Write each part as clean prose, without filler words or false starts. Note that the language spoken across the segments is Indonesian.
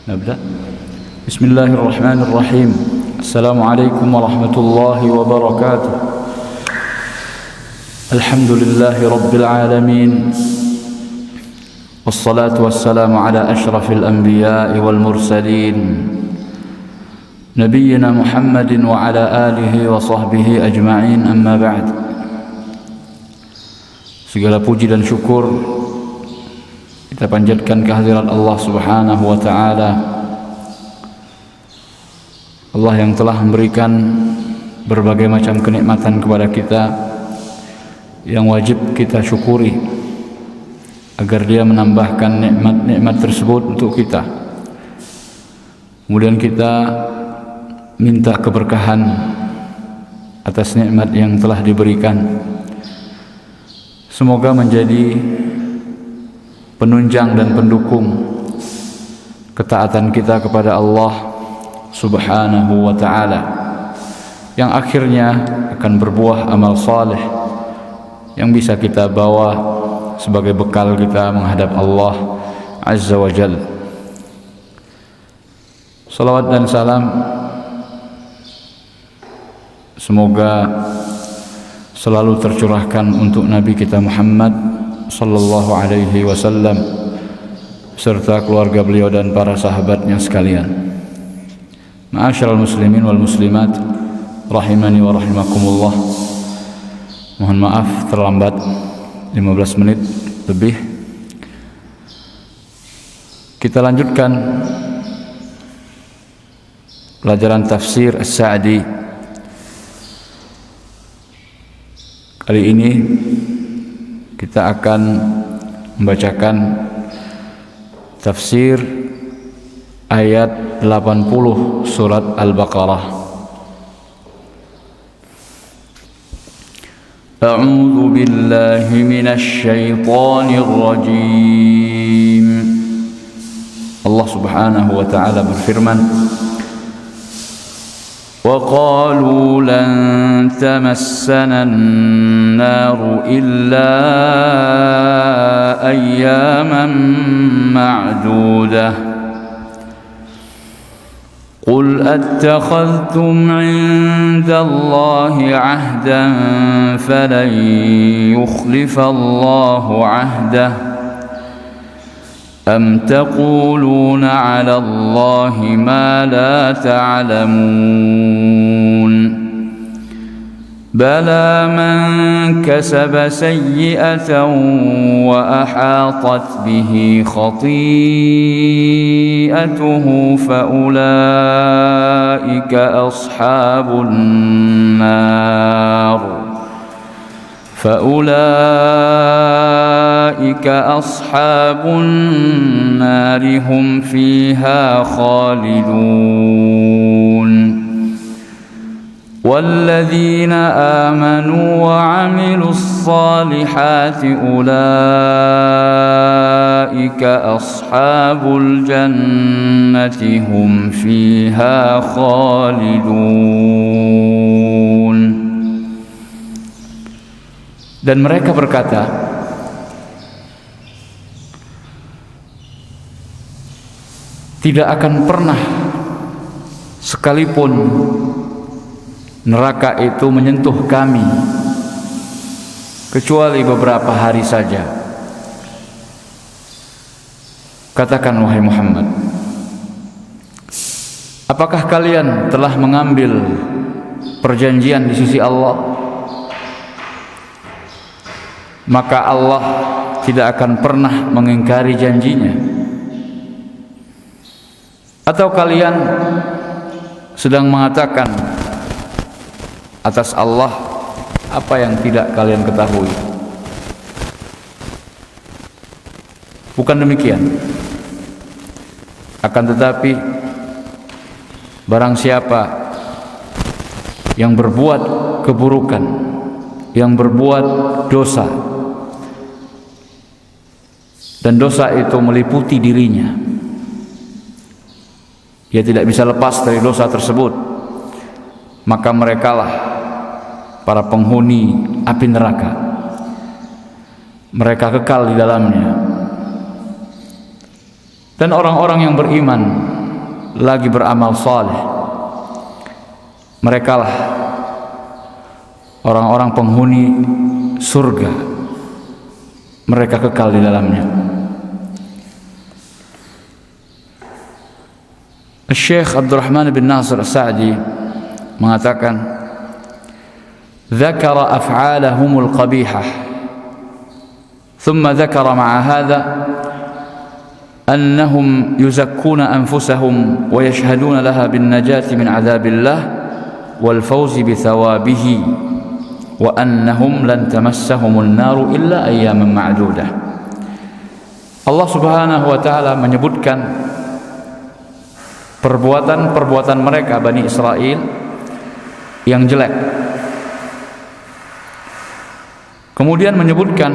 نبدأ. بسم الله الرحمن الرحيم. السلام عليكم ورحمة الله وبركاته. الحمد لله رب العالمين، والصلاة والسلام على أشرف الأنبياء والمرسلين نبينا محمد وعلى آله وصحبه أجمعين. أما بعد. Segala puji dan syukur kita panjatkan kehadirat Allah Subhanahu wa ta'ala, Allah yang telah memberikan berbagai macam kenikmatan kepada kita yang wajib kita syukuri agar Dia menambahkan nikmat-nikmat tersebut untuk kita. Kemudian kita minta keberkahan atas nikmat yang telah diberikan. Semoga menjadi penunjang dan pendukung ketaatan kita kepada Allah Subhanahu wa ta'ala, yang akhirnya akan berbuah amal saleh yang bisa kita bawa sebagai bekal kita menghadap Allah Azza wa Jalla. Salawat dan salam semoga selalu tercurahkan untuk Nabi kita Muhammad sallallahu alaihi wasallam serta keluarga beliau dan para sahabatnya sekalian. Ma'asyiral muslimin wal muslimat rahimani wa rahimakumullah. Mohon maaf terlambat 15 menit lebih. Kita lanjutkan pelajaran tafsir As-Sa'di. Kali ini kita akan membacakan tafsir ayat 80 surat Al-Baqarah. A'udzu billahi minasy syaithanir rajim. Allah Subhanahu wa ta'ala berfirman, وَقَالُوا لَن تَمَسَّنَا النَّارُ إِلَّا أَيَّامًا مَّعْدُودَةً قُلْ أَتَّخَذْتُمْ عِندَ اللَّهِ عَهْدًا فَلَن يُخْلِفَ اللَّهُ عَهْدَهُ أَمْ تَقُولُونَ عَلَى اللَّهِ مَا لَا تَعْلَمُونَ بَلَى مَنْ كَسَبَ سَيِّئَةً وَأَحَاطَتْ بِهِ خَطِيئَتُهُ فَأُولَئِكَ أَصْحَابُ النَّارِ هُمْ فِيهَا خَالِدُونَ وَالَّذِينَ آمَنُوا وَعَمِلُوا الصَّالِحَاتِ أُولَئِكَ أَصْحَابُ الْجَنَّةِ هُمْ فِيهَا خَالِدُونَ. Dan mereka berkata, tidak akan pernah sekalipun neraka itu menyentuh kami kecuali beberapa hari saja. Katakan wahai Muhammad, apakah kalian telah mengambil perjanjian di sisi Allah? Maka Allah tidak akan pernah mengingkari janjinya. Atau kalian sedang mengatakan atas Allah apa yang tidak kalian ketahui? Bukan demikian. Akan tetapi barang siapa yang berbuat keburukan, yang berbuat dosa, dan dosa itu meliputi dirinya, dia tidak bisa lepas dari dosa tersebut, maka merekalah para penghuni api neraka. Mereka kekal di dalamnya. Dan orang-orang yang beriman lagi beramal saleh, merekalah orang-orang penghuni surga, mereka kekal di dalamnya. Syekh Abdurrahman bin Nasir As-Sa'di mengatakan, "Dzakara af'alahumul qabihah, thumma dzakara ma'a hadza annahum yuzakkuna anfusahum wa yashhaduna laha bin najati min 'adzabillah wal fawzi bi thawabihi wa annahum lan tamassahumun naru illa ayyaman ma'dudah." Allah Subhanahu wa taala menyebutkan perbuatan-perbuatan mereka Bani Israel yang jelek. Kemudian menyebutkan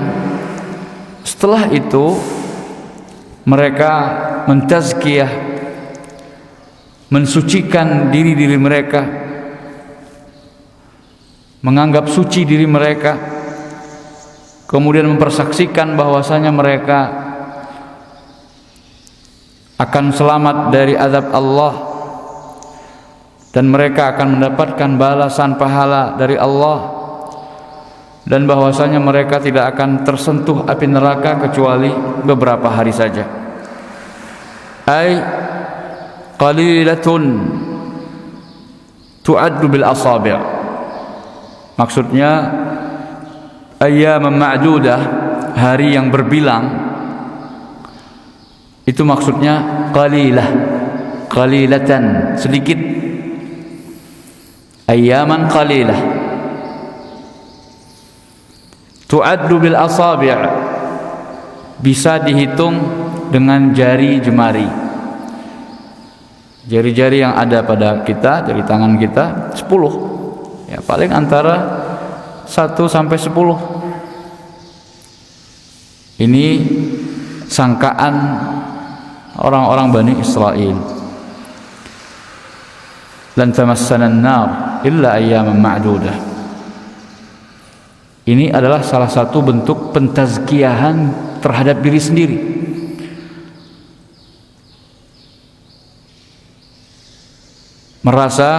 setelah itu mereka mentazkiyah, mensucikan diri-diri mereka, menganggap suci diri mereka, kemudian mempersaksikan bahwasanya mereka akan selamat dari azab Allah dan mereka akan mendapatkan balasan pahala dari Allah, dan bahwasanya mereka tidak akan tersentuh api neraka kecuali beberapa hari saja. Ai qalilatun tu'addu bil asabi'. Maksudnya ayyaman ma'dudah, hari yang berbilang. Itu maksudnya qalilah, qalilatan, sedikit. Ayyaman qalilah tu'addu bil asabi', bisa dihitung dengan jari jemari. Jari-jari yang ada pada kita, jari tangan kita 10. Ya, paling antara 1 sampai 10. Ini sangkaan orang-orang Bani Israel. Lan tamassana an-nar illa ayyaman ma'dudah. Ini adalah salah satu bentuk pentazkiyahan terhadap diri sendiri. Merasa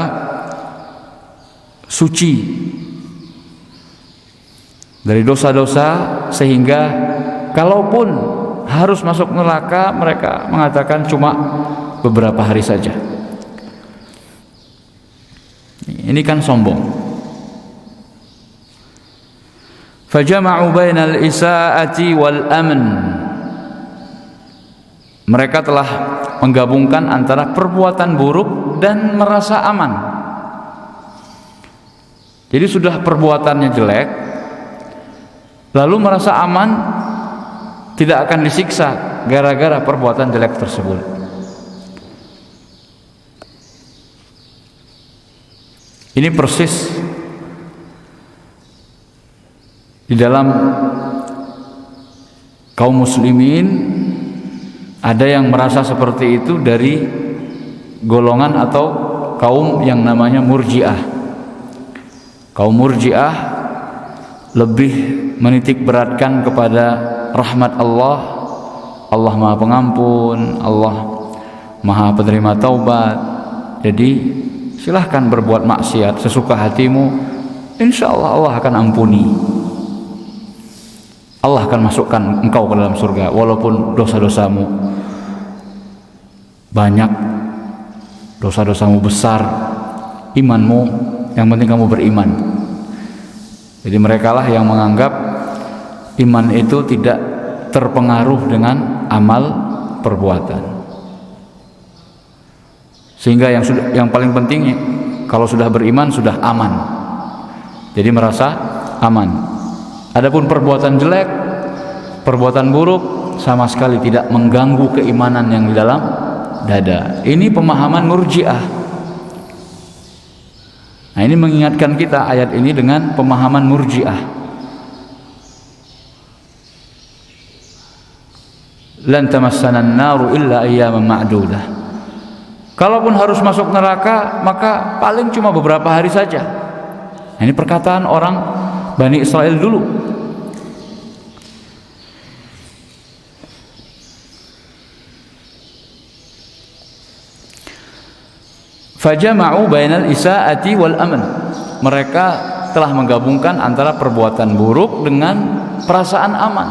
suci dari dosa-dosa sehingga kalaupun harus masuk neraka, mereka mengatakan cuma beberapa hari saja. Ini kan sombong. Fajama'u bainal isaa'ati wal amn. Mereka telah menggabungkan antara perbuatan buruk dan merasa aman. Jadi sudah perbuatannya jelek, lalu merasa aman, tidak akan disiksa gara-gara perbuatan jelek tersebut. Ini persis di dalam kaum muslimin ada yang merasa seperti itu dari golongan atau kaum yang namanya Murji'ah. Kaum Murji'ah lebih menitik beratkan kepada rahmat Allah. Allah Maha Pengampun, Allah Maha Penerima Taubat. Jadi silahkan berbuat maksiat sesuka hatimu, insya Allah Allah akan ampuni. Allah akan masukkan engkau ke dalam surga walaupun dosa-dosamu banyak, dosa-dosamu besar, imanmu yang penting kamu beriman. Jadi merekalah yang menganggap iman itu tidak terpengaruh dengan amal perbuatan, sehingga yang paling penting kalau sudah beriman sudah aman, jadi merasa aman. Adapun perbuatan jelek, perbuatan buruk sama sekali tidak mengganggu keimanan yang di dalam dada. Ini pemahaman Murji'ah. Nah, ini mengingatkan kita ayat ini dengan pemahaman Murji'ah. Lan tamassana an-naru illa ayyaman ma'dudah. Kalaupun harus masuk neraka, maka paling cuma beberapa hari saja. Nah, ini perkataan orang Bani Israel dulu. Fajama'u bainal isaati wal aman. Mereka telah menggabungkan antara perbuatan buruk dengan perasaan aman.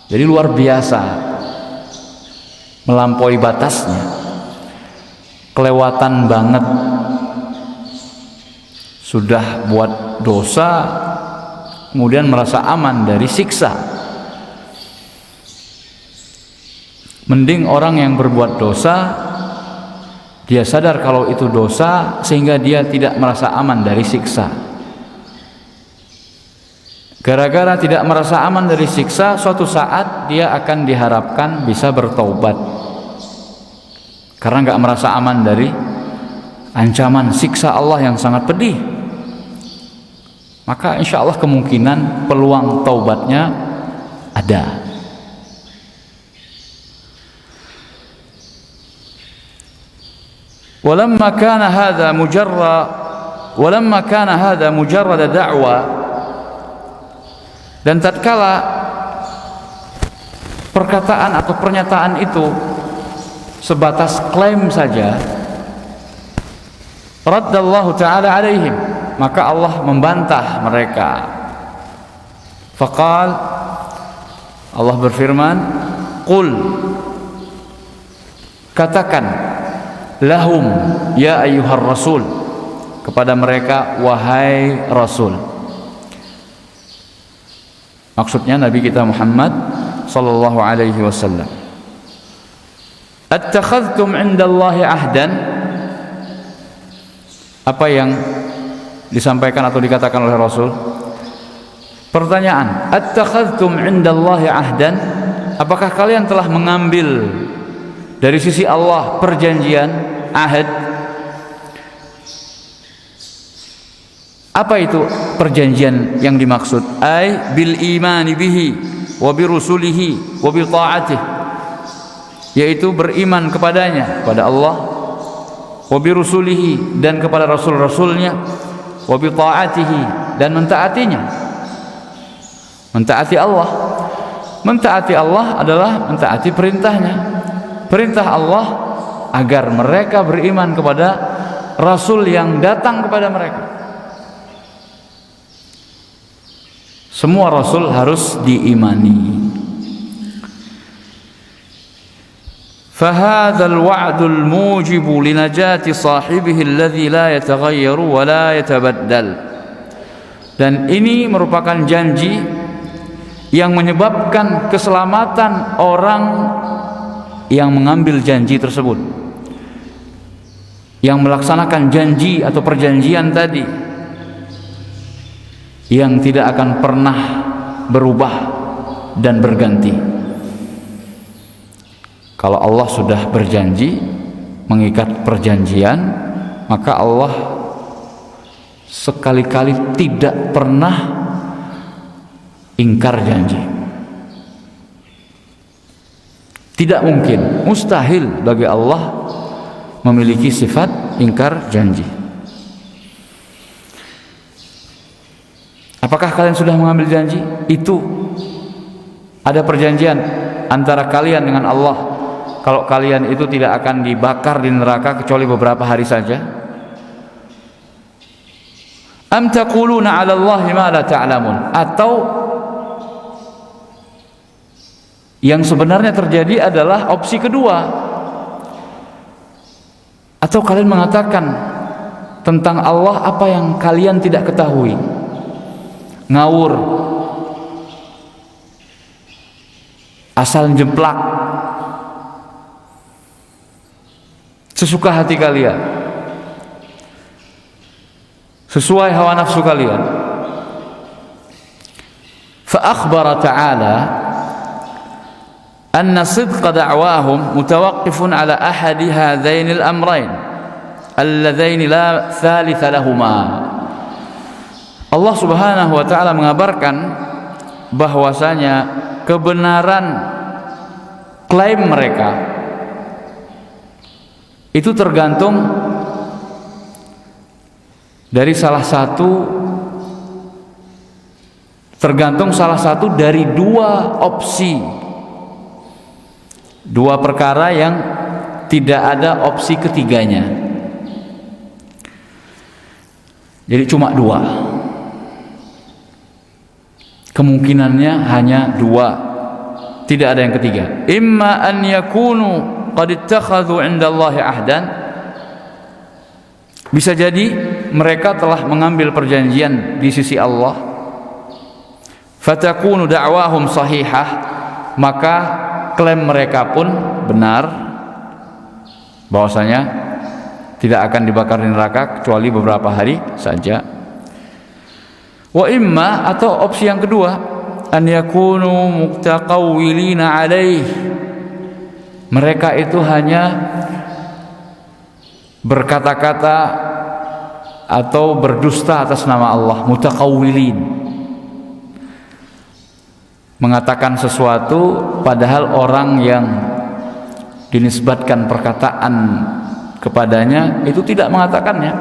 Jadi luar biasa, melampaui batasnya, kelewatan banget. Sudah buat dosa, kemudian merasa aman dari siksa. Mending orang yang berbuat dosa, dia sadar kalau itu dosa sehingga dia tidak merasa aman dari siksa. Gara-gara tidak merasa aman dari siksa, suatu saat dia akan diharapkan bisa bertaubat karena nggak merasa aman dari ancaman siksa Allah yang sangat pedih. Maka insya Allah kemungkinan peluang taubatnya ada. ولما كان هذا مجرد دعوة. Dan tatkala perkataan atau pernyataan itu sebatas klaim saja, raddallahu ta'ala alaihim, maka Allah membantah mereka. Faqal, Allah berfirman, qul, katakan, lahum ya ayyuhar rasul, kepada mereka, wahai rasul. Maksudnya Nabi kita Muhammad sallallahu alaihi wasallam. Attakhadhtum 'indallahi ahdan. Apa yang disampaikan atau dikatakan oleh Rasul? Pertanyaan, attakhadhtum 'indallahi ahdan? Apakah kalian telah mengambil dari sisi Allah perjanjian, ahad? Apa itu perjanjian yang dimaksud? Ay bil imani bihi wa bi rusulihi wa bi ta'atih, yaitu beriman kepadanya, kepada Allah, wa bi rusulihi, dan kepada rasul-rasulnya, wa bi ta'atihi, dan mentaatinya. Mentaati Allah. Mentaati Allah adalah mentaati perintahnya. Perintah Allah agar mereka beriman kepada rasul yang datang kepada mereka. Semua rasul harus diimani. فهذا الوعد الموجب لنجاة صاحبه الذي لا يتغير ولا يتبدل. Dan ini merupakan janji yang menyebabkan keselamatan orang yang mengambil janji tersebut, yang melaksanakan janji atau perjanjian tadi, yang tidak akan pernah berubah dan berganti. Kalau Allah sudah berjanji, mengikat perjanjian, maka Allah sekali-kali tidak pernah ingkar janji. Tidak mungkin, mustahil bagi Allah memiliki sifat ingkar janji. Apakah kalian sudah mengambil janji? Itu ada perjanjian antara kalian dengan Allah, kalau kalian itu tidak akan dibakar di neraka kecuali beberapa hari saja. Am taquluna 'ala Allahi ma la ta'lamun. Atau yang sebenarnya terjadi adalah opsi kedua. Atau kalian mengatakan tentang Allah apa yang kalian tidak ketahui. Ngawur, asal jemplak, sesuka hati kalian, sesuai hawa nafsu kalian. Fa akhbara ta'ala anna sidqa da'wahum mutawaqqifun ala ahadi hadainil amrayn alladzaini la thalitha lahuma. Allah Subhanahu wa ta'ala mengabarkan bahwasanya kebenaran klaim mereka itu tergantung dari salah satu dari dua opsi, dua perkara yang tidak ada opsi ketiganya. Jadi cuma dua. Kemungkinannya hanya dua, tidak ada yang ketiga. Imma an yakunu qad ittakhadhu 'inda Allahi ahdan, bisa jadi mereka telah mengambil perjanjian di sisi Allah. Fatakunu da'wahum sahihah, maka klaim mereka pun benar, bahwasanya tidak akan dibakar di neraka kecuali beberapa hari saja. Wa imma, atau opsi yang kedua, an yakunu muktaqawwilina alaih, mereka itu hanya berkata-kata atau berdusta atas nama Allah, mutaqawwilin, mengatakan sesuatu padahal orang yang dinisbatkan perkataan kepadanya itu tidak mengatakannya.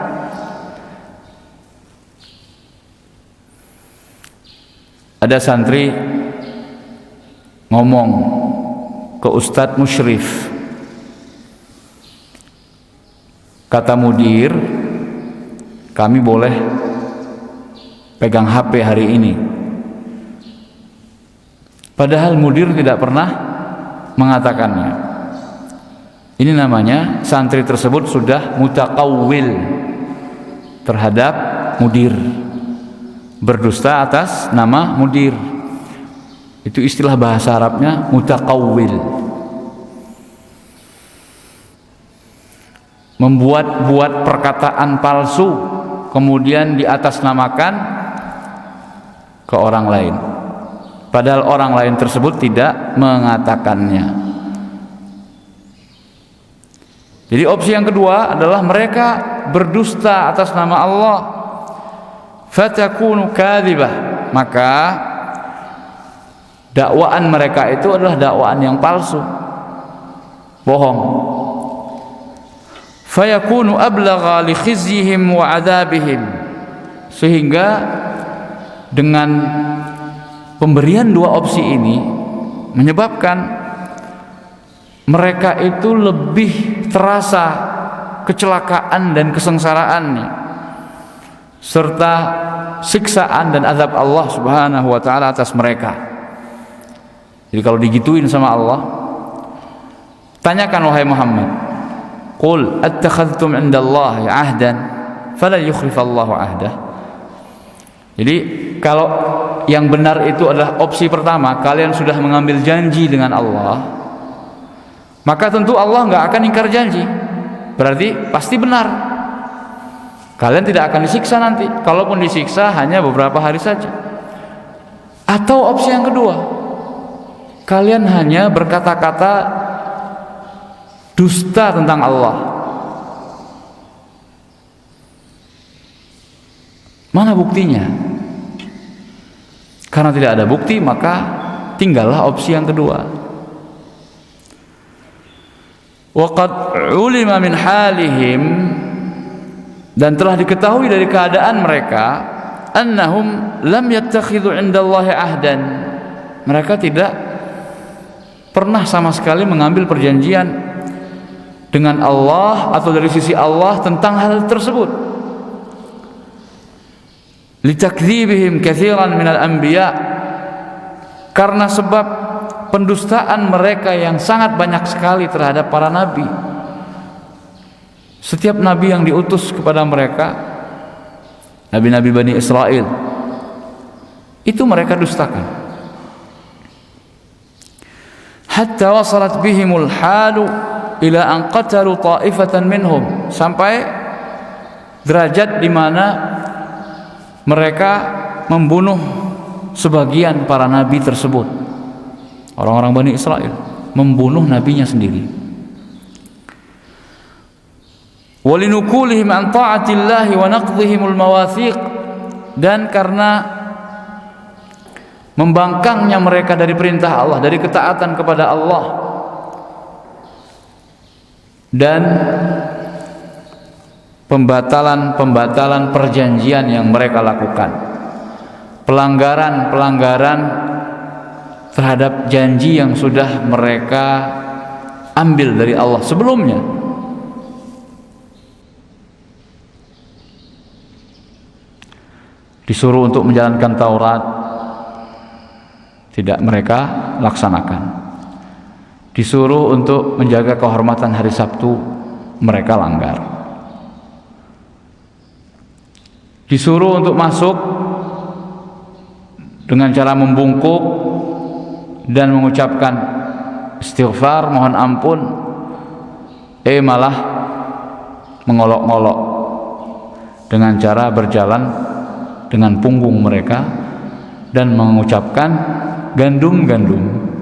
Ada santri ngomong ke Ustadz Musyrif, kata mudir, kami boleh pegang HP hari ini. Padahal mudir tidak pernah mengatakannya. Ini namanya santri tersebut sudah mutaqawwil terhadap mudir, berdusta atas nama mudir. Itu istilah bahasa Arabnya mutaqawwil. Membuat perkataan palsu kemudian diatasnamakan ke orang lain, padahal orang lain tersebut tidak mengatakannya. Jadi opsi yang kedua adalah mereka berdusta atas nama Allah, fatakunu kadzibah, maka dakwaan mereka itu adalah dakwaan yang palsu, bohong. Fayakunu ablagha li khizyihim wa adzabihim, sehingga dengan pemberian dua opsi ini menyebabkan mereka itu lebih terasa kecelakaan dan kesengsaraannya serta siksaan dan azab Allah Subhanahu wa taala atas mereka. Jadi kalau digituin sama Allah, tanyakan wahai Muhammad, qul attakhadhtum 'indallahi 'ahdan fala yukhlifallahu 'ahdah. Jadi kalau yang benar itu adalah opsi pertama, kalian sudah mengambil janji dengan Allah, maka tentu Allah nggak akan ingkar janji. Berarti pasti benar, kalian tidak akan disiksa nanti. Kalaupun disiksa hanya beberapa hari saja. Atau opsi yang kedua, kalian hanya berkata-kata dusta tentang Allah. Mana buktinya? Karena tidak ada bukti, maka tinggallah opsi yang kedua. Waqad ulima min halihim, dan telah diketahui dari keadaan mereka, annahum lam yattakhidhu 'indallahi ahdan, mereka tidak pernah sama sekali mengambil perjanjian dengan Allah atau dari sisi Allah tentang hal tersebut. Litakdzibihim katsiran minal anbiya, karena sebab pendustaan mereka yang sangat banyak sekali terhadap para nabi. Setiap nabi yang diutus kepada mereka, nabi-nabi Bani Israel, itu mereka dustakan. Hatta wasalat bihimul halu ila an qatalu ta'ifatan minhum, sampai derajat di mana mereka membunuh sebagian para nabi tersebut. Orang-orang Bani Israel membunuh nabinya sendiri. Walinukulihim an ta'atillahi wa naqdhihimul mawathiq, dan karena membangkangnya mereka dari perintah Allah, dari ketaatan kepada Allah, dan pembatalan perjanjian yang mereka lakukan, pelanggaran terhadap janji yang sudah mereka ambil dari Allah sebelumnya. Disuruh untuk menjalankan Taurat, tidak mereka laksanakan. Disuruh untuk menjaga kehormatan hari Sabtu, mereka langgar. Disuruh untuk masuk dengan cara membungkuk dan mengucapkan istighfar, mohon ampun, malah mengolok-olok dengan cara berjalan dengan punggung mereka dan mengucapkan gandum-gandum.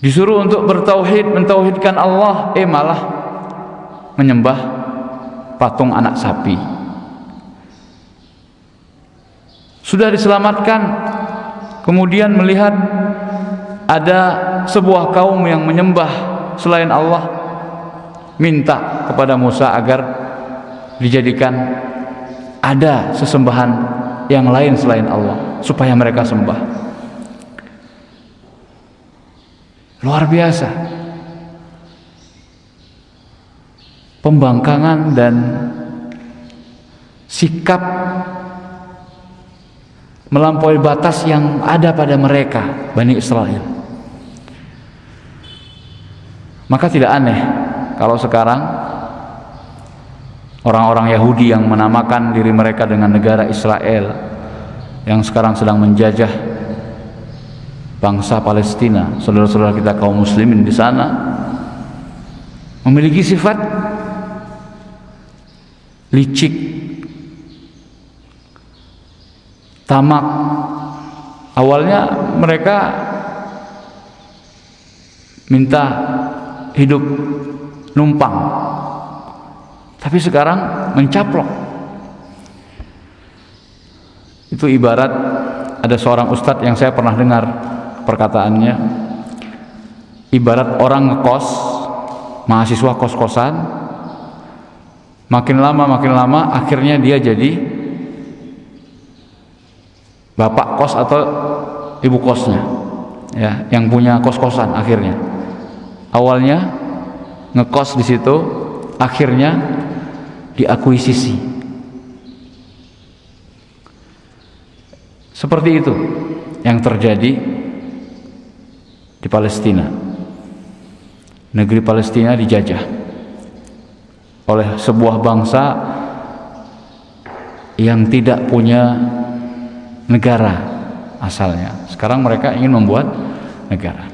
Disuruh untuk bertauhid, mentauhidkan Allah, malah menyembah patung anak sapi. Sudah diselamatkan, kemudian melihat ada sebuah kaum yang menyembah selain Allah, minta kepada Musa agar dijadikan ada sesembahan yang lain selain Allah supaya mereka sembah. Luar biasa pembangkangan dan sikap melampaui batas yang ada pada mereka, Bani Israel. Maka tidak aneh kalau sekarang orang-orang Yahudi yang menamakan diri mereka dengan negara Israel, yang sekarang sedang menjajah bangsa Palestina, saudara-saudara kita kaum muslimin di sana, memiliki sifat licik, tamak. Awalnya mereka minta hidup numpang, tapi sekarang mencaplok. Itu ibarat, ada seorang ustadz yang saya pernah dengar perkataannya, ibarat orang ngekos, mahasiswa kos-kosan, makin lama akhirnya dia jadi bapak kos atau ibu kosnya, ya, yang punya kos-kosan. Akhirnya awalnya ngekos di situ, akhirnya diakuisisi. Seperti itu yang terjadi di Palestina. Negeri Palestina dijajah oleh sebuah bangsa yang tidak punya negara asalnya. Sekarang mereka ingin membuat negara.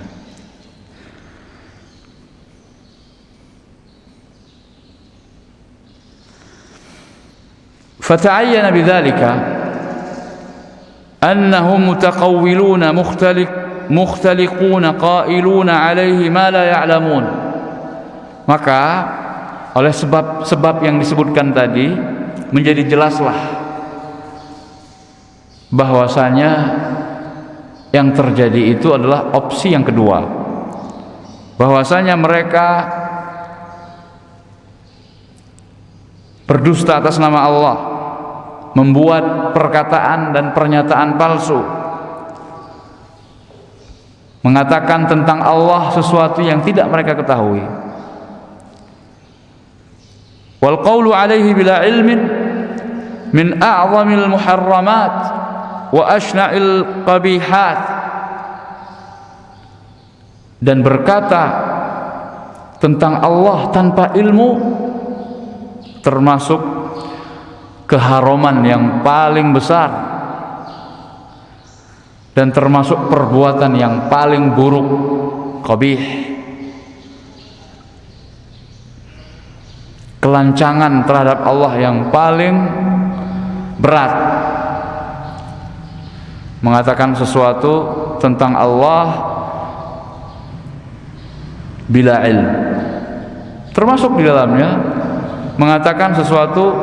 Fata'ayyana bidzalika annahum mutaqawwiluna mukhtaliquna qailuna alaihi ma la ya'lamun. Maka oleh sebab yang disebutkan tadi, menjadi jelaslah bahwasanya yang terjadi itu adalah opsi yang kedua, bahwasanya mereka berdusta atas nama Allah, membuat perkataan dan pernyataan palsu, mengatakan tentang Allah sesuatu yang tidak mereka ketahui. Wal qawlu alaihi bila ilmin min a'zamil muharramat wa ashna'il qabihat. Dan berkata tentang Allah tanpa ilmu termasuk keharuman yang paling besar dan termasuk perbuatan yang paling buruk, qabih, kelancangan terhadap Allah yang paling berat. Mengatakan sesuatu tentang Allah bila ilm, termasuk di dalamnya mengatakan sesuatu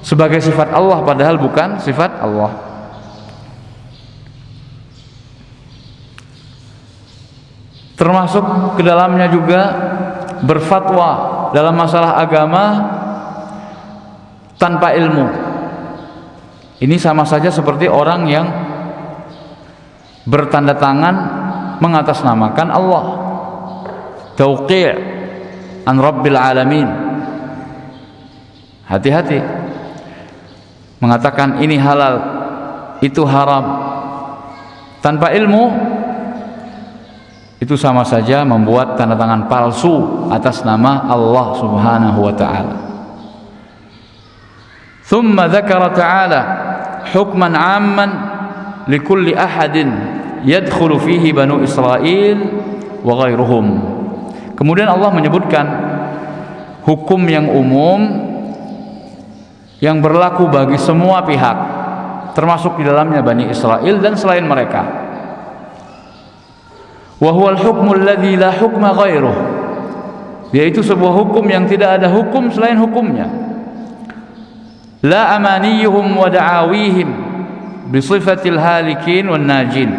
sebagai sifat Allah padahal bukan sifat Allah. Termasuk ke dalamnya juga berfatwa dalam masalah agama tanpa ilmu. Ini sama saja seperti orang yang bertanda tangan mengatasnamakan Allah, tauqi' an rabbil alamin, Hati-hati mengatakan ini halal, itu haram tanpa ilmu, itu sama saja membuat tanda tangan palsu atas nama Allah Subhanahu wa ta'ala. Thumma dzakara ta'ala hukman 'amman likulli ahadin yadkhulu fihi banu Israil wa ghairuhum. Kemudian Allah menyebutkan hukum yang umum yang berlaku bagi semua pihak, termasuk di dalamnya Bani Israel dan selain mereka. Wa huwal hukmul ladzi la hukma ghairuh, yaitu sebuah hukum yang tidak ada hukum selain hukumnya. La amaniyuhum wa da'awihim bi sifatil halikin wan najin,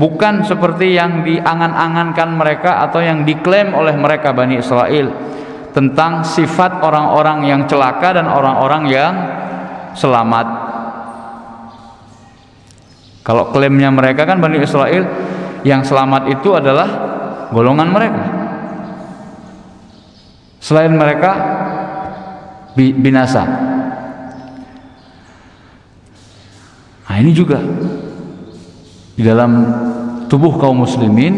bukan seperti yang diangan-angankan mereka atau yang diklaim oleh mereka Bani Israel tentang sifat orang-orang yang celaka dan orang-orang yang selamat. Kalau klaimnya mereka kan Bani Israel, yang selamat itu adalah golongan mereka, selain mereka binasa. Nah, ini juga di dalam tubuh kaum muslimin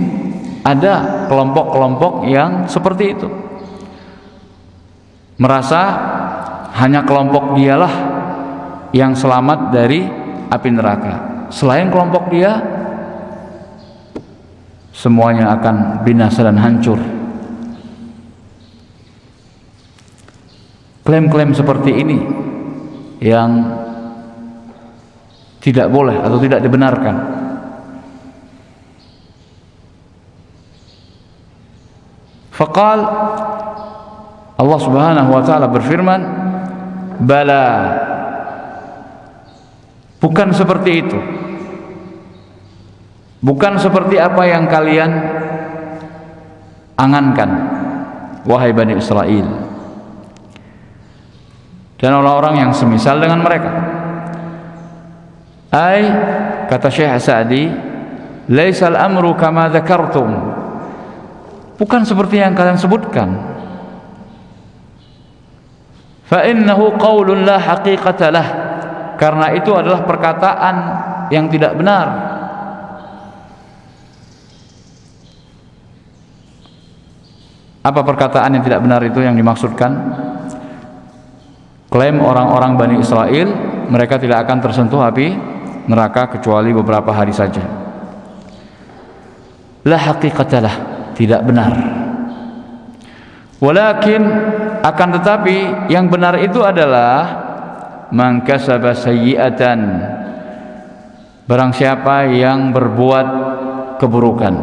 ada kelompok-kelompok yang seperti itu, merasa hanya kelompok dialah yang selamat dari api neraka, selain kelompok dia semuanya akan binasa dan hancur. Klaim-klaim seperti ini yang tidak boleh atau tidak dibenarkan. Faqal, Allah Subhanahu wa ta'ala berfirman, bala, bukan seperti itu, bukan seperti apa yang kalian angankan, wahai Bani Israel dan orang-orang yang semisal dengan mereka. Ai, kata Syekh Sa'di, laisal amru kama dzakartum, bukan seperti yang kalian sebutkan. Fa innahu qaulun la haqiqata lah, karena itu adalah perkataan yang tidak benar. Apa perkataan yang tidak benar itu yang dimaksudkan? Klaim orang-orang Bani Israel mereka tidak akan tersentuh api neraka kecuali beberapa hari saja. La haqiqatalah, tidak benar. Walakin, akan tetapi yang benar itu adalah man kasaba sayyi'atan, barang siapa yang berbuat keburukan.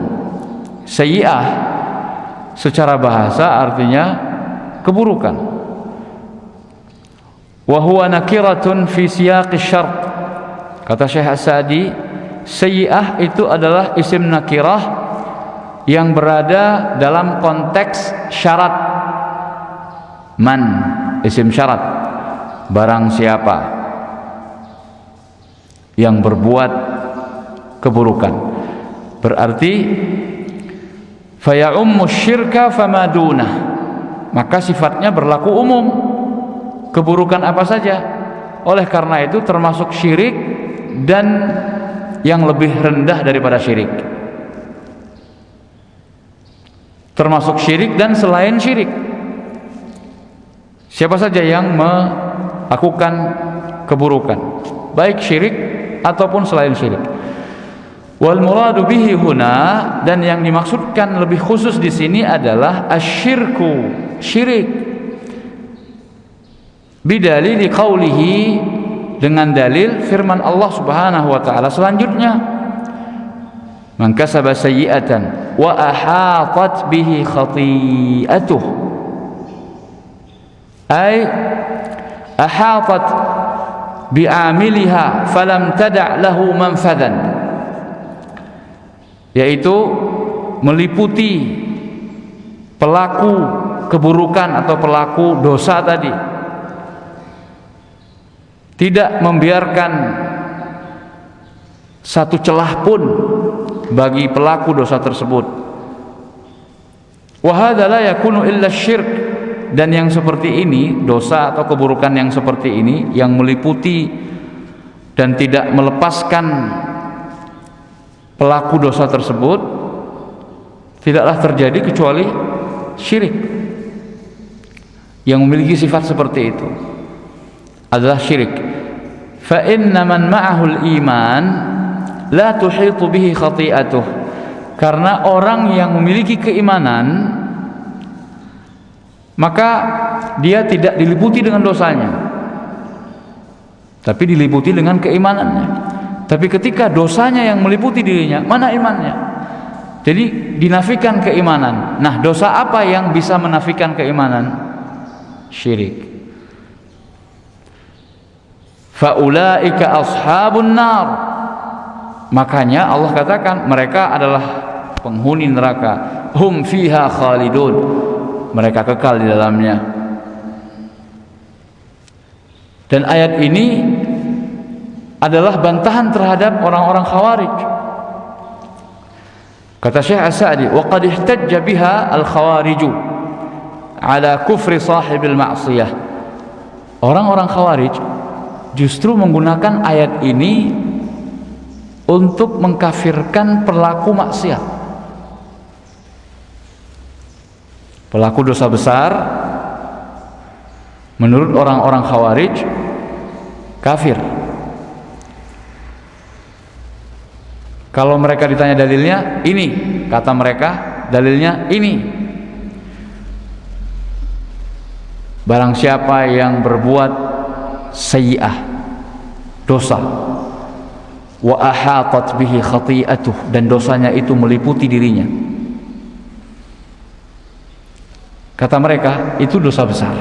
Sayyi'ah secara bahasa artinya keburukan. Wa huwa nakiratun fi siyaqi syart, kata Syekh As-Sa'di, sayyi'ah itu adalah isim nakirah yang berada dalam konteks syarat. Man, isim syarat, barang siapa yang berbuat keburukan, berarti faya'ummu syirka famadunah, maka sifatnya berlaku umum, keburukan apa saja. Oleh karena itu termasuk syirik dan yang lebih rendah daripada syirik, termasuk syirik dan selain syirik. Siapa saja yang melakukan keburukan, baik syirik ataupun selain syirik. Wal muradu bihi huna, dan yang dimaksudkan lebih khusus di sini adalah asyirku, syirik. Bidalili qaulihi, dengan dalil firman Allah Subhanahu wa ta'ala selanjutnya, man kasaba sayyi'atan wa ahatat bihi khati'atuh, ay ahatat bi'amiliha falam tada' lahu manfadan, yaitu meliputi pelaku keburukan atau pelaku dosa tadi, tidak membiarkan satu celah pun bagi pelaku dosa tersebut. Wa hadza la yakunu illa syirk, dan yang seperti ini, dosa atau keburukan yang seperti ini yang meliputi dan tidak melepaskan pelaku dosa tersebut, tidaklah terjadi kecuali syirik. Yang memiliki sifat seperti itu adalah syirik. Fa inna man ma'ahul iman la tuhitu bihi khati'atuh. Karena orang yang memiliki keimanan, maka dia tidak diliputi dengan dosanya, tapi diliputi dengan keimanannya. Tapi ketika dosanya yang meliputi dirinya, mana imannya? Jadi dinafikan keimanan. Nah, dosa apa yang bisa menafikan keimanan? Syirik. Faulaika ashabun nar. Makanya Allah katakan mereka adalah penghuni neraka. Hum fiha khalidun. Mereka kekal di dalamnya. Dan ayat ini adalah bantahan terhadap orang-orang Khawarij. Kata Syekh As-Sa'di, wa qad ihtajja biha al-khawariju ala kufri sahibil ma'siyah. Orang-orang Khawarij justru menggunakan ayat ini untuk mengkafirkan pelaku maksiat, pelaku dosa besar. Menurut orang-orang Khawarij kafir. Kalau mereka ditanya dalilnya, ini kata mereka, dalilnya ini. Barang siapa yang berbuat sayyi'ah, dosa, wa ahatat bihi khati'atuh, dan dosanya itu meliputi dirinya, kata mereka itu dosa besar,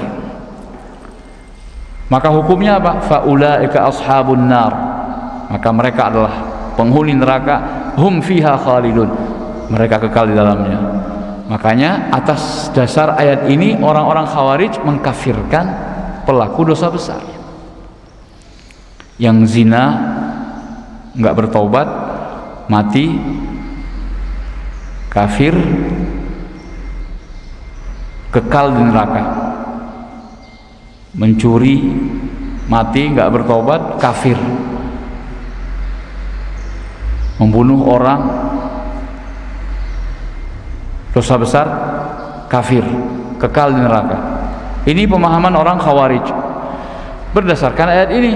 maka hukumnya apa? Faulaika ashabun nar. Maka mereka adalah penghuni neraka. Hum fiha khalidun. Mereka kekal di dalamnya. Makanya atas dasar ayat ini orang-orang Khawarij mengkafirkan pelaku dosa besar. Yang zina nggak bertobat, mati kafir, kekal di neraka. Mencuri mati nggak bertobat, kafir. Membunuh orang dosa besar, kafir, kekal di neraka. Ini pemahaman orang Khawarij. Berdasarkan ayat ini,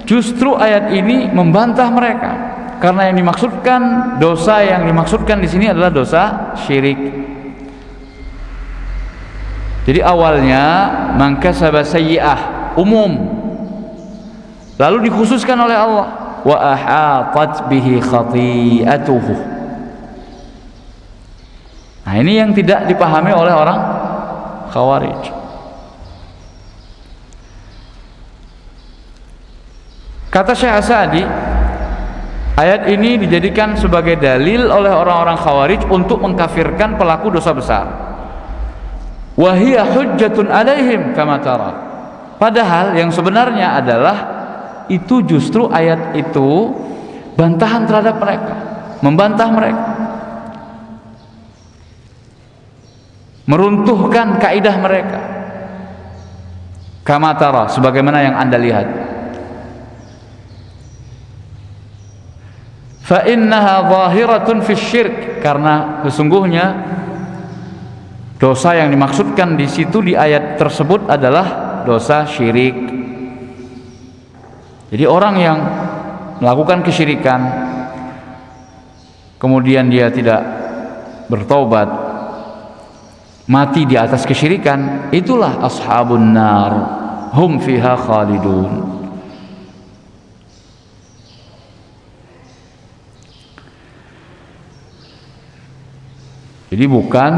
justru ayat ini membantah mereka, karena yang dimaksudkan, dosa yang dimaksudkan di sini adalah dosa syirik. Jadi awalnya man kasaba sayyi'ah umum, lalu dikhususkan oleh Allah, wa ahatat bihi khati'atuhu. Nah, ini yang tidak dipahami oleh orang Khawarij. Kata Syekh As-Sa'di, ayat ini dijadikan sebagai dalil oleh orang-orang Khawarij untuk mengkafirkan pelaku dosa besar. Wa hiya hujjatun alaihim kama tara. Padahal yang sebenarnya adalah itu justru ayat itu bantahan terhadap mereka, membantah mereka, meruntuhkan kaidah mereka. Kama tara, sebagaimana yang Anda lihat. Fa innaha zahiratun fi syirk, karena sesungguhnya dosa yang dimaksudkan di situ di ayat tersebut adalah dosa syirik. Jadi orang yang melakukan kesyirikan kemudian dia tidak bertaubat, mati di atas kesyirikan, itulah ashabun nar, hum fiha khalidun. Jadi bukan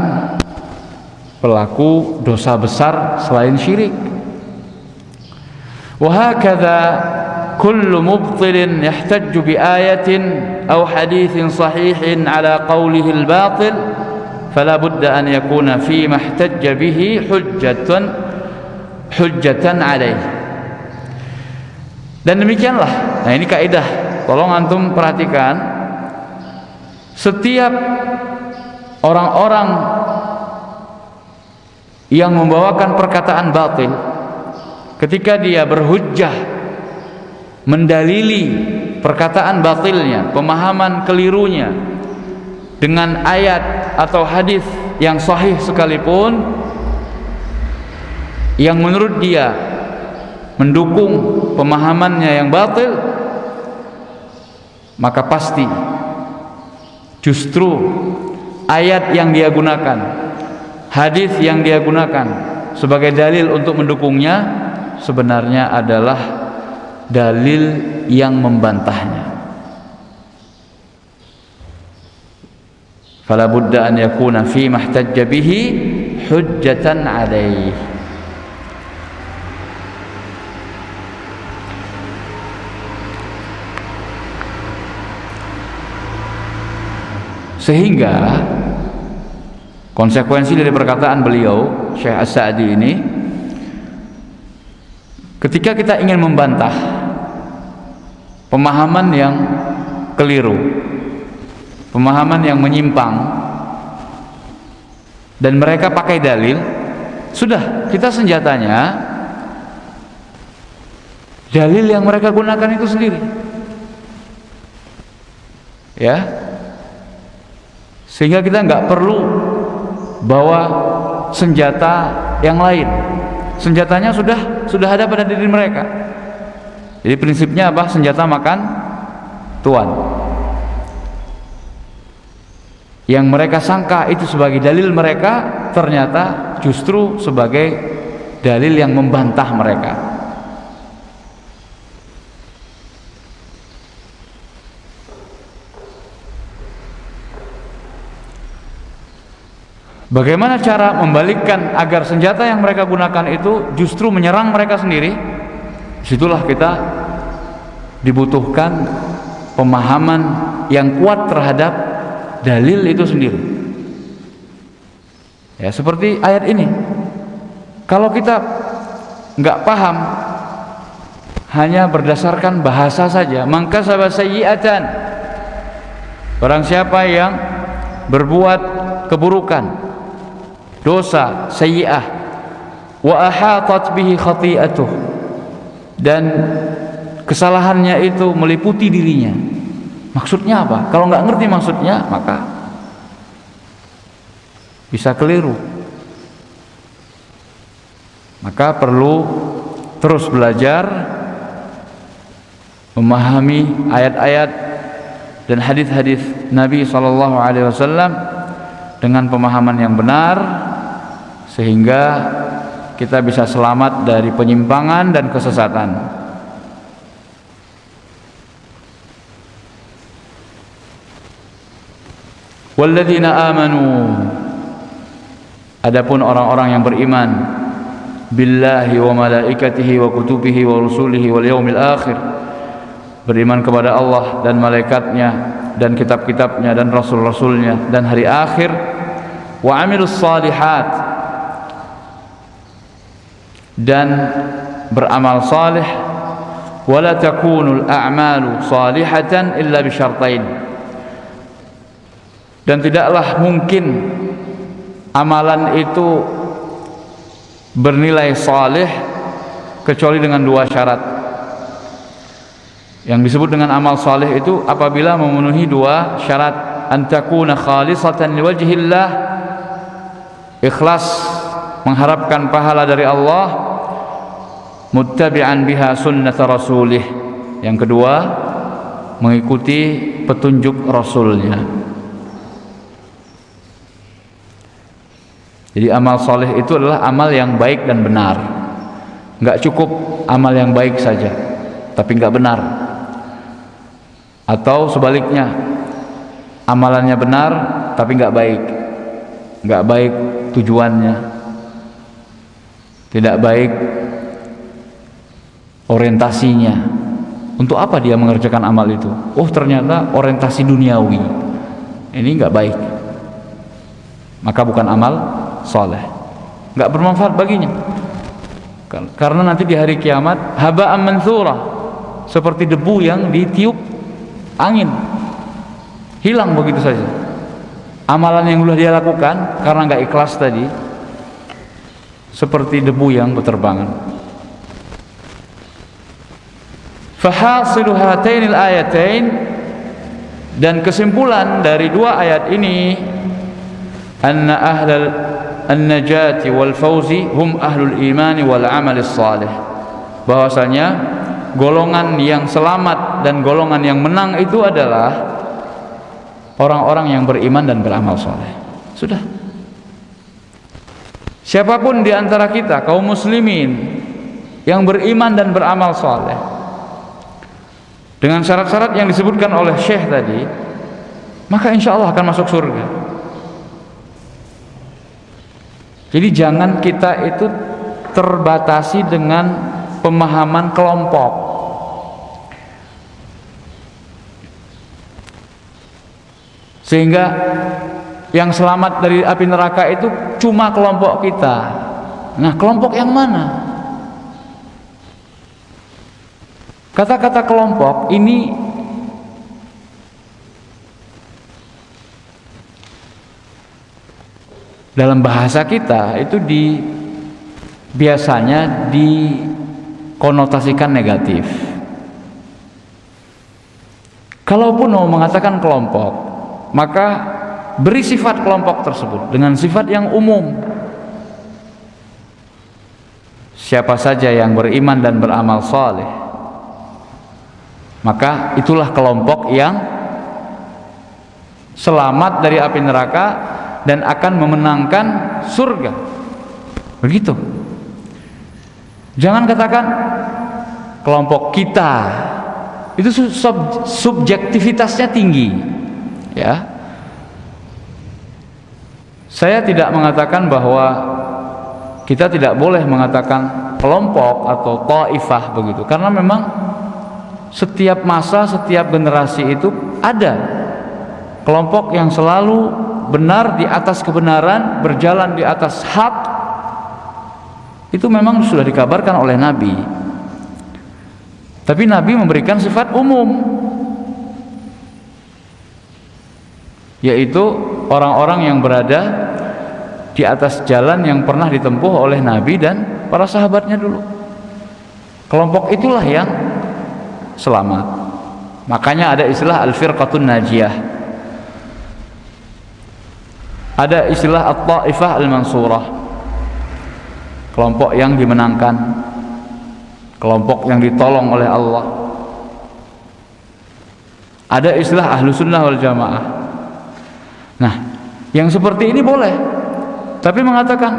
pelaku dosa besar selain syirik. Wa hakadha kullu mubtilin yahtajju bi ayatin aw hadithin sahihin ala qawlihi al-batil fala budda an yakuna fi ma ihtajja bihi hujjatan alayhi. Dan demikianlah, nah ini kaidah, tolong antum perhatikan, setiap orang-orang yang membawakan perkataan batil, ketika dia berhujjah mendalili perkataan batilnya, pemahaman kelirunya dengan ayat atau hadis yang sahih sekalipun, yang menurut dia mendukung pemahamannya yang batil, maka pasti justru ayat yang dia gunakan, hadis yang dia gunakan sebagai dalil untuk mendukungnya sebenarnya adalah dalil yang membantahnya. Fala budda an yakuna fi mahtajja bihi hujjatan alaih. Sehingga konsekuensi dari perkataan beliau Syekh As-Sa'di ini, ketika kita ingin membantah pemahaman yang keliru, pemahaman yang menyimpang, dan mereka pakai dalil, sudah, kita senjatanya dalil yang mereka gunakan itu sendiri, ya, sehingga kita nggak perlu bawa senjata yang lain. Senjatanya sudah ada pada diri mereka. Jadi prinsipnya apa? Senjata makan tuan. Yang mereka sangka itu sebagai dalil mereka, ternyata justru sebagai dalil yang membantah mereka. Bagaimana cara membalikkan agar senjata yang mereka gunakan itu justru menyerang mereka sendiri? Disitulah kita dibutuhkan pemahaman yang kuat terhadap dalil itu sendiri. Ya, seperti ayat ini. Kalau kita nggak paham, hanya berdasarkan bahasa saja, maka sabab sayyi'atan, barang siapa yang berbuat keburukan, dosa sayyi'ah, wa ahatat bihi khati'atuh, dan kesalahannya itu meliputi dirinya. Maksudnya apa? Kalau nggak ngerti maksudnya, maka bisa keliru. Maka perlu terus belajar memahami ayat-ayat dan hadis-hadis Nabi SAW dengan pemahaman yang benar, sehingga kita bisa selamat dari penyimpangan dan kesesatan. Walladzina amanu, adapun orang-orang yang beriman billahi wa malaikatihi wa kutubihi wa rusulihi wal yaumil akhir, beriman kepada Allah dan malaikatnya dan kitab-kitabnya dan rasul-rasulnya dan hari akhir, wa amilus salihat, dan beramal salih, wala takunul a'malu salihatan illa bisyartain, dan tidaklah mungkin amalan itu bernilai salih kecuali dengan dua syarat. Yang disebut dengan amal salih itu apabila memenuhi dua syarat: an takuna khalisatan liwajhillah, ikhlas mengharapkan pahala dari Allah, muttabi'an biha sunnat rasulih, yang kedua mengikuti petunjuk rasulnya. Jadi amal soleh itu adalah amal yang baik dan benar. Nggak cukup amal yang baik saja tapi nggak benar, atau sebaliknya, amalannya benar tapi nggak baik. Nggak baik tujuannya, tidak baik orientasinya. Untuk apa dia mengerjakan amal itu? Oh, ternyata orientasi duniawi. Ini nggak baik, maka bukan amal soleh, nggak bermanfaat baginya. Karena nanti di hari kiamat haba'an manthura, seperti debu yang ditiup angin, hilang begitu saja. Amalan yang sudah dia lakukan karena nggak ikhlas tadi, seperti debu yang berterbangan. Fahasilu hatainil ayatain, dan kesimpulan dari dua ayat ini, anna ahlal an-najati wal fawzi hum ahlul imani wal amalis salih, bahwasanya golongan yang selamat dan golongan yang menang itu adalah orang-orang yang beriman dan beramal saleh. Sudah. Siapapun di antara kita kaum muslimin yang beriman dan beramal saleh dengan syarat-syarat yang disebutkan oleh Syekh tadi, maka insya Allah akan masuk surga. Jadi jangan kita itu terbatasi dengan pemahaman kelompok. Sehingga yang selamat dari api neraka itu cuma kelompok kita. Nah, kelompok yang mana? Kata-kata kelompok ini dalam bahasa kita itu biasanya dikonotasikan negatif. Kalaupun mau mengatakan kelompok, maka beri sifat kelompok tersebut dengan sifat yang umum. Siapa saja yang beriman dan beramal saleh, maka itulah kelompok yang selamat dari api neraka dan akan memenangkan surga. Begitu. Jangan katakan kelompok kita. Itu subjektivitasnya tinggi. Ya. Saya tidak mengatakan bahwa kita tidak boleh mengatakan kelompok atau taifah begitu, karena memang setiap masa, setiap generasi itu ada kelompok yang selalu benar di atas kebenaran, berjalan di atas hak. Itu memang sudah dikabarkan oleh Nabi. Tapi Nabi memberikan sifat umum, yaitu orang-orang yang berada di atas jalan yang pernah ditempuh oleh Nabi dan para sahabatnya dulu. Kelompok itulah yang selamat. Makanya ada istilah al-firqatun najiyah, ada istilah at-taifah al-mansurah, kelompok yang dimenangkan, kelompok yang ditolong oleh Allah. Ada istilah ahlu sunnah wal jamaah. Nah, yang seperti ini boleh, tapi mengatakan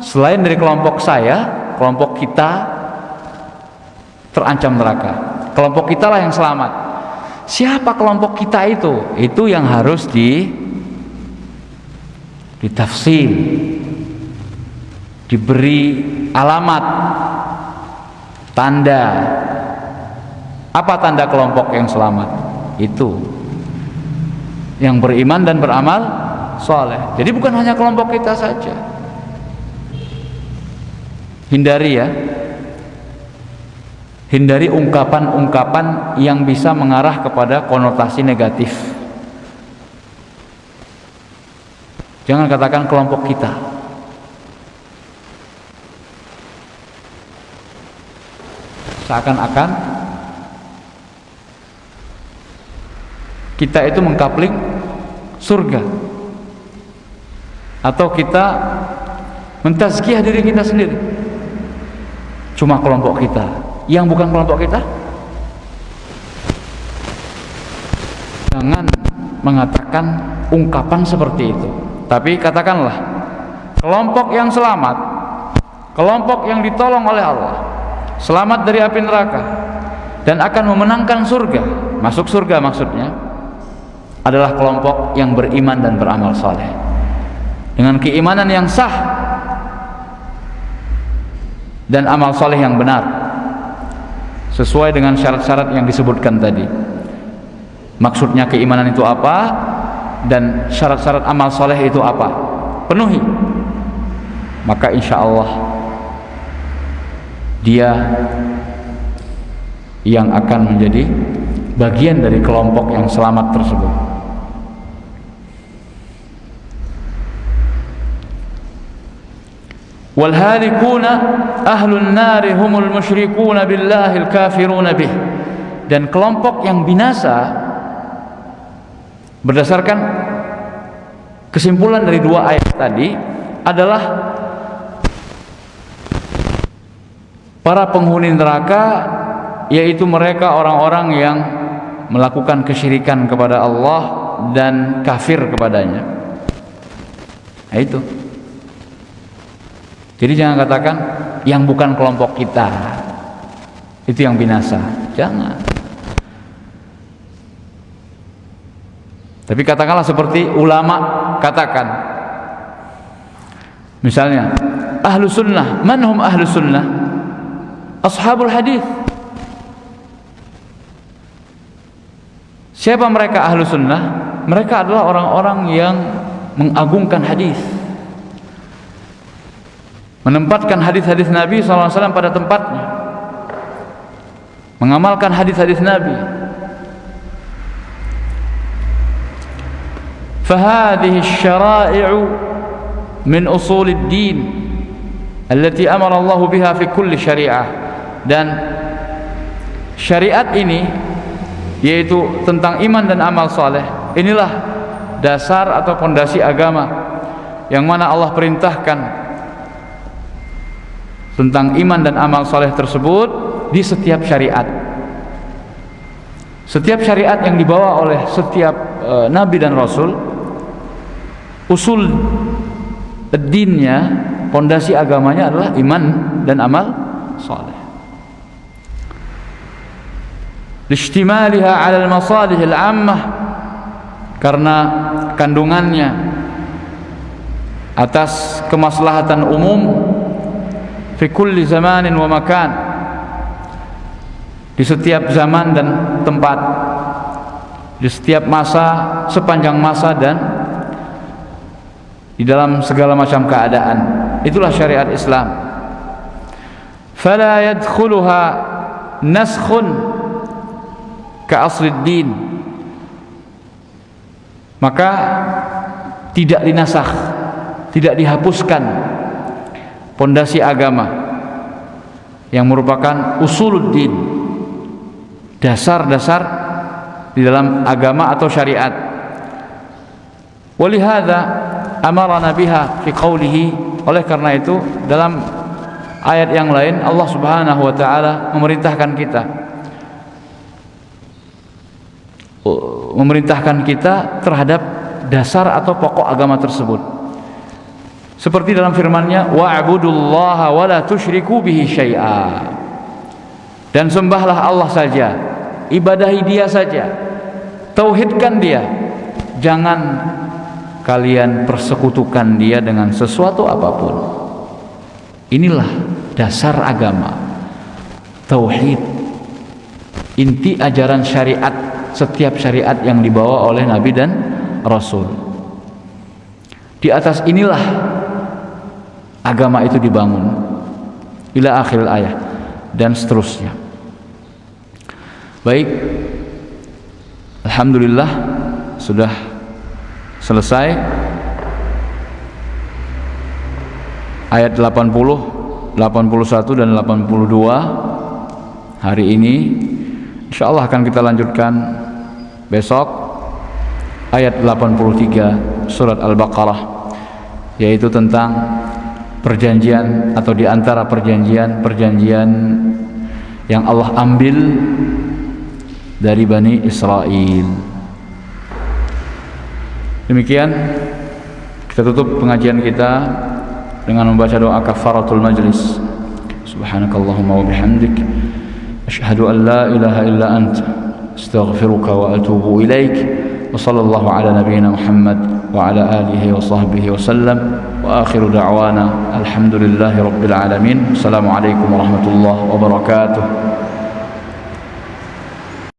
selain dari kelompok saya, kelompok kita terancam neraka, kelompok kita lah yang selamat. Siapa kelompok kita itu? Itu yang harus ditafsir, diberi alamat, tanda. Apa tanda kelompok yang selamat? Itu yang beriman dan beramal saleh. Jadi bukan hanya kelompok kita saja. Hindari ya, hindari ungkapan-ungkapan yang bisa mengarah kepada konotasi negatif. Jangan katakan kelompok kita. Seakan-akan kita itu mengkapling surga, atau kita mentazkiyah diri kita sendiri. Cuma kelompok kita. Yang bukan kelompok kita, jangan mengatakan ungkapan seperti itu. Tapi katakanlah kelompok yang selamat, kelompok yang ditolong oleh Allah, selamat dari api neraka dan akan memenangkan surga, masuk surga maksudnya, adalah kelompok yang beriman dan beramal saleh dengan keimanan yang sah dan amal saleh yang benar sesuai dengan syarat-syarat yang disebutkan tadi. Maksudnya keimanan itu apa dan syarat-syarat amal saleh itu apa, penuhi, maka insya Allah dia yang akan menjadi bagian dari kelompok yang selamat tersebut. wal halikuna ahlun nari humul musyrikuna billahil kafiruna bih. Dan kelompok yang binasa berdasarkan kesimpulan dari dua ayat tadi adalah para penghuni neraka, yaitu mereka orang-orang yang melakukan kesyirikan kepada Allah dan kafir kepadanya. Nah, itu. Jadi jangan katakan yang bukan kelompok kita itu yang binasa. Jangan. Tapi katakanlah seperti ulama katakan, misalnya ahlu sunnah. Man hum ahlu sunnah? Ashabul hadis. Siapa mereka ahlu sunnah? Mereka adalah orang-orang yang mengagungkan hadis, menempatkan hadis-hadis Nabi SAW pada tempatnya, mengamalkan hadis-hadis Nabi. فهذه الشرائع من أصول الدين التي أمر الله بها في كل شريعة. Dan syariat ini, yaitu tentang iman dan amal saleh, inilah dasar atau pondasi agama yang mana Allah perintahkan tentang iman dan amal saleh tersebut di setiap syariat. Setiap syariat yang dibawa oleh setiap nabi dan rasul, usul dinnya, pondasi agamanya adalah iman dan amal saleh. Listimaliha 'ala al-masalih al-'ammah, karena kandungannya atas kemaslahatan umum, fi kulli zamanin wa makan, di setiap zaman dan tempat, di setiap masa, sepanjang masa, dan di dalam segala macam keadaan. Itulah syariat Islam. Fala yadkhuluha naskhun ka aslid din, maka tidak dinasakh, tidak dihapuskan pondasi agama yang merupakan usuluddin, dasar-dasar di dalam agama atau syariat. Walihada amarana biha fi qawlihi, oleh karena itu dalam ayat yang lain Allah Subhanahu wa taala memerintahkan kita terhadap dasar atau pokok agama tersebut. Seperti dalam firman-Nya, wa'budullaha wa la tusyriku bihi syai'a. Dan sembahlah Allah saja, ibadahi Dia saja, tauhidkan Dia, jangan kalian persekutukan Dia dengan sesuatu apapun. Inilah dasar agama, tauhid, inti ajaran syariat, setiap syariat yang dibawa oleh Nabi dan Rasul. Di atas inilah agama itu dibangun, ila akhir ayat dan seterusnya. Baik, alhamdulillah sudah selesai ayat 80, 81 dan 82 hari ini. Insyaallah akan kita lanjutkan besok ayat 83 surat Al-Baqarah, yaitu tentang perjanjian atau di antara perjanjian yang Allah ambil dari Bani Israel. Demikian kita tutup pengajian kita dengan membaca doa kafaratul majlis. Subhanakallahumma wa bihamdik, asyhadu an la ilaha illa anta, astaghfiruka wa atubu ilaik. Wa sallallahu ala nabiyyina Muhammad wa ala alihi wa sahbihi wa sallam. Wa akhiru da'wana alhamdulillahi rabbil alamin. Assalamualaikum warahmatullahi wabarakatuh.